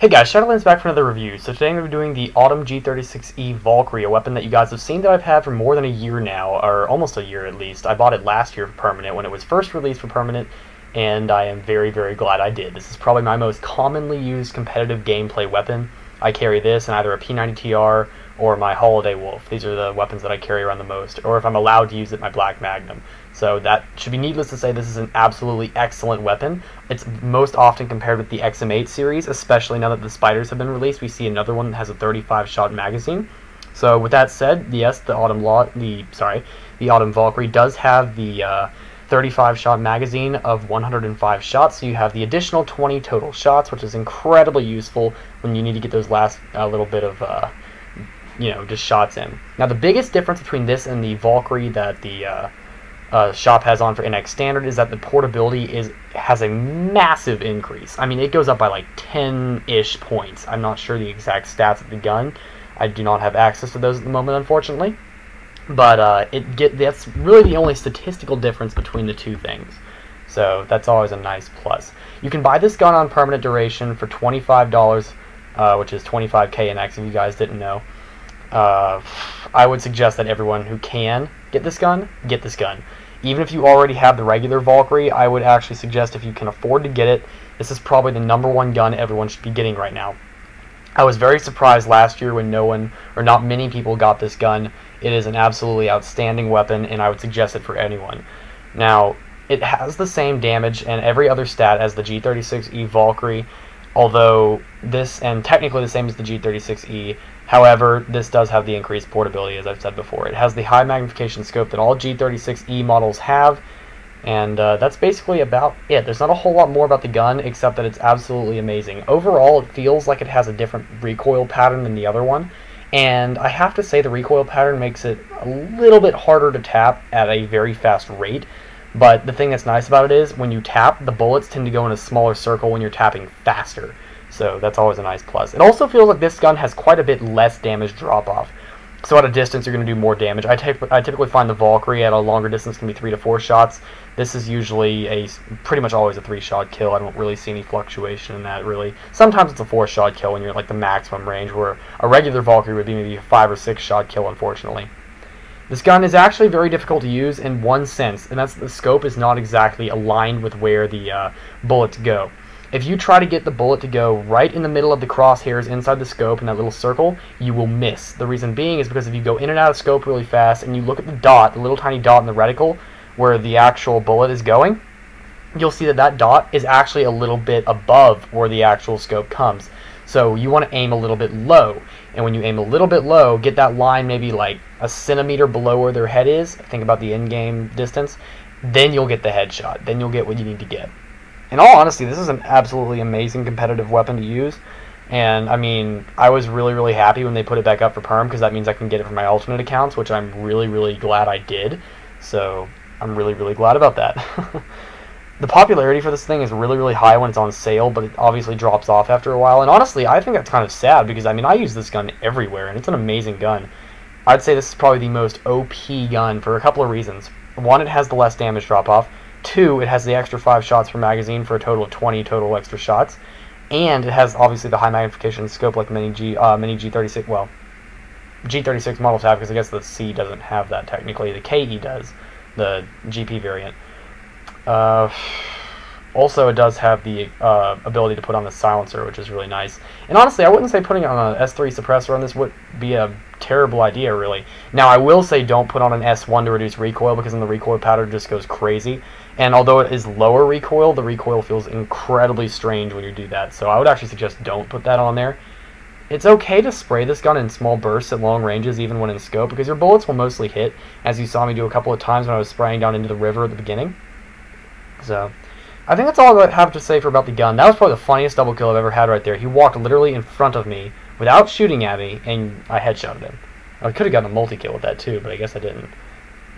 Hey guys, Shadolance back for another review. So today I'm going to be doing the Autumn G36E Valkyrie, a weapon that you guys have seen that I've had for more than a year now, or almost a year at least. I bought it last year for permanent when it was first released for permanent, and I am very, very glad I did. This is probably my most commonly used competitive gameplay weapon. I carry this in either a P90TR or my Holiday Wolf. These are the weapons that I carry around the most, or if I'm allowed to use it, my Black Magnum. So that should be needless to say this is an absolutely excellent weapon. It's most often compared with the XM8 series, especially now that the Spiders have been released. We see another one that has a 35-shot magazine. So with that said, yes, the Autumn Valkyrie does have the 35-shot magazine of 105 shots, so you have the additional 20 total shots, which is incredibly useful when you need to get those last little bit of just shots in. Now the biggest difference between this and the Valkyrie that the shop has on for NX Standard is that the portability has a massive increase. I mean, it goes up by like 10-ish points. I'm not sure the exact stats of the gun. I do not have access to those at the moment, unfortunately. But that's really the only statistical difference between the two things. So that's always a nice plus. You can buy this gun on permanent duration for $25, which is 25k NX if you guys didn't know. I would suggest that everyone who can get this gun. Even if you already have the regular Valkyrie, I would actually suggest if you can afford to get it, this is probably the #1 gun everyone should be getting right now. I was very surprised last year when not many people got this gun. It is an absolutely outstanding weapon, and I would suggest it for anyone. Now, it has the same damage and every other stat as the G36E Valkyrie, although and technically the same as the G36E. However, this does have the increased portability, as I've said before. It has the high magnification scope that all G36E models have, and that's basically about it. There's not a whole lot more about the gun, except that it's absolutely amazing. Overall, it feels like it has a different recoil pattern than the other one, and I have to say the recoil pattern makes it a little bit harder to tap at a very fast rate. But the thing that's nice about it is, when you tap, the bullets tend to go in a smaller circle when you're tapping faster. So that's always a nice plus. It also feels like this gun has quite a bit less damage drop-off. So at a distance, you're going to do more damage. I typically find the Valkyrie at a longer distance can be 3 to 4 shots. This is usually pretty much always a 3-shot kill. I don't really see any fluctuation in that, really. Sometimes it's a 4-shot kill when you're at like the maximum range, where a regular Valkyrie would be maybe a 5 or 6-shot kill, unfortunately. This gun is actually very difficult to use in one sense, and that's the scope is not exactly aligned with where the bullets go. If you try to get the bullet to go right in the middle of the crosshairs inside the scope in that little circle, you will miss. The reason being is because if you go in and out of scope really fast and you look at the dot, the little tiny dot in the reticle where the actual bullet is going, you'll see that that dot is actually a little bit above where the actual scope comes. So you want to aim a little bit low, and when you aim a little bit low, get that line maybe like a centimeter below where their head is, think about the in-game distance, then you'll get the headshot, then you'll get what you need to get. In all honesty, this is an absolutely amazing competitive weapon to use, and I mean, I was really, really happy when they put it back up for perm, because that means I can get it from my alternate accounts, which I'm really, really glad I did, so I'm really, really glad about that. The popularity for this thing is really, really high when it's on sale, but it obviously drops off after a while, and honestly, I think that's kind of sad, because I mean, I use this gun everywhere, and it's an amazing gun. I'd say this is probably the most OP gun for a couple of reasons. One, it has the less damage drop-off. 2, it has the extra 5 shots per magazine for a total of 20 total extra shots, and it has obviously the high magnification scope like many G36 models have, because I guess the C doesn't have that technically. The KE does, the GP variant. Also, it does have the ability to put on the silencer, which is really nice. And honestly, I wouldn't say putting on an S3 suppressor on this would be a terrible idea, really. Now, I will say don't put on an S1 to reduce recoil, because then the recoil pattern just goes crazy. And although it is lower recoil, the recoil feels incredibly strange when you do that. So I would actually suggest don't put that on there. It's okay to spray this gun in small bursts at long ranges, even when in scope, because your bullets will mostly hit, as you saw me do a couple of times when I was spraying down into the river at the beginning. So I think that's all I have to say about the gun. That was probably the funniest double kill I've ever had right there. He walked literally in front of me without shooting at me, and I headshotted him. I could have gotten a multi-kill with that too, but I guess I didn't.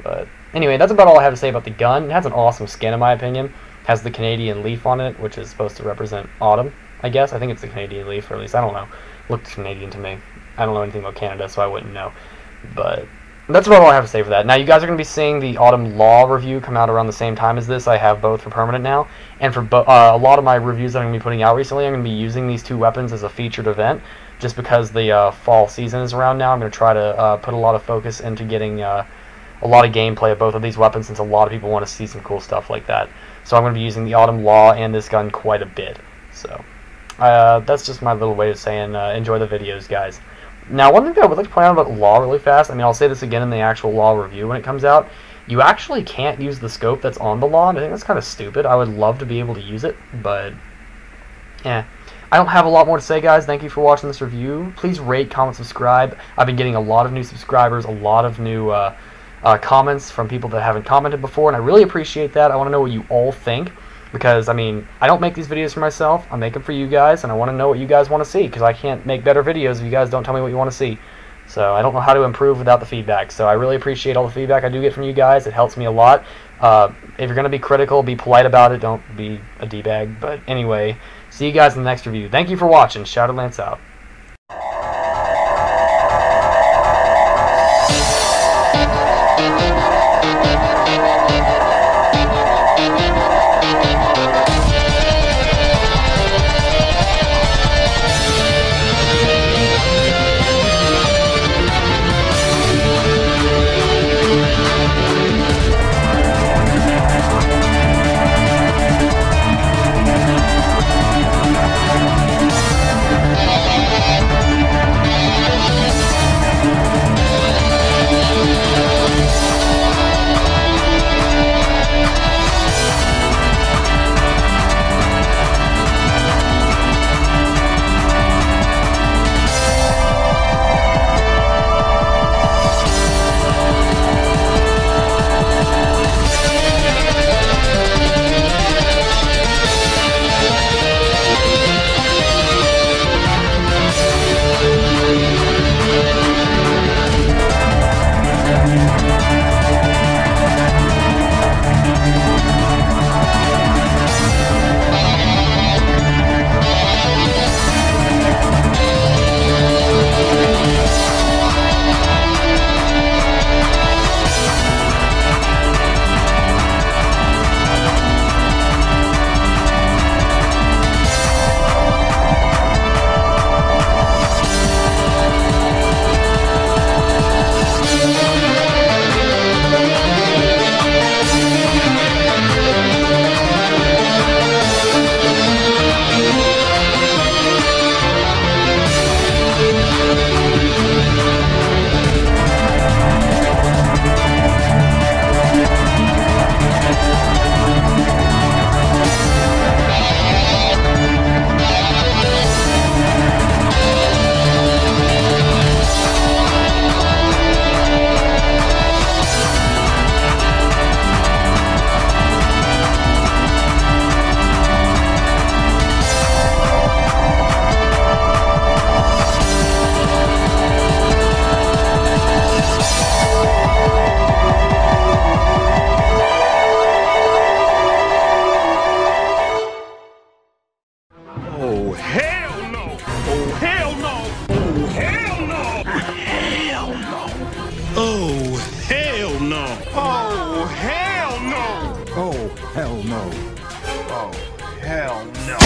But anyway, that's about all I have to say about the gun. It has an awesome skin, in my opinion. It has the Canadian leaf on it, which is supposed to represent autumn, I guess. I think it's the Canadian leaf, or at least I don't know. Looked Canadian to me. I don't know anything about Canada, so I wouldn't know. But that's about all I have to say for that. Now, you guys are going to be seeing the Autumn Law review come out around the same time as this. I have both for permanent now. And for a lot of my reviews that I'm going to be putting out recently, I'm going to be using these two weapons as a featured event. Just because the fall season is around now, I'm going to try to put a lot of focus into getting a lot of gameplay of both of these weapons, since a lot of people want to see some cool stuff like that. So I'm going to be using the Autumn Law and this gun quite a bit. So that's just my little way of saying enjoy the videos, guys. Now, one thing that I would like to point out about Law really fast, I mean, I'll say this again in the actual Law review when it comes out, you actually can't use the scope that's on the Law, and I think that's kind of stupid. I would love to be able to use it, but, yeah. I don't have a lot more to say, guys. Thank you for watching this review. Please rate, comment, subscribe. I've been getting a lot of new subscribers, a lot of new comments from people that haven't commented before, and I really appreciate that. I want to know what you all think. Because, I mean, I don't make these videos for myself. I make them for you guys, and I want to know what you guys want to see, because I can't make better videos if you guys don't tell me what you want to see. So I don't know how to improve without the feedback. So I really appreciate all the feedback I do get from you guys. It helps me a lot. If you're going to be critical, be polite about it. Don't be a D-bag. But anyway, see you guys in the next review. Thank you for watching. Shadolance out. Oh, hell no! Oh, hell no! Oh, hell no! Oh, hell no!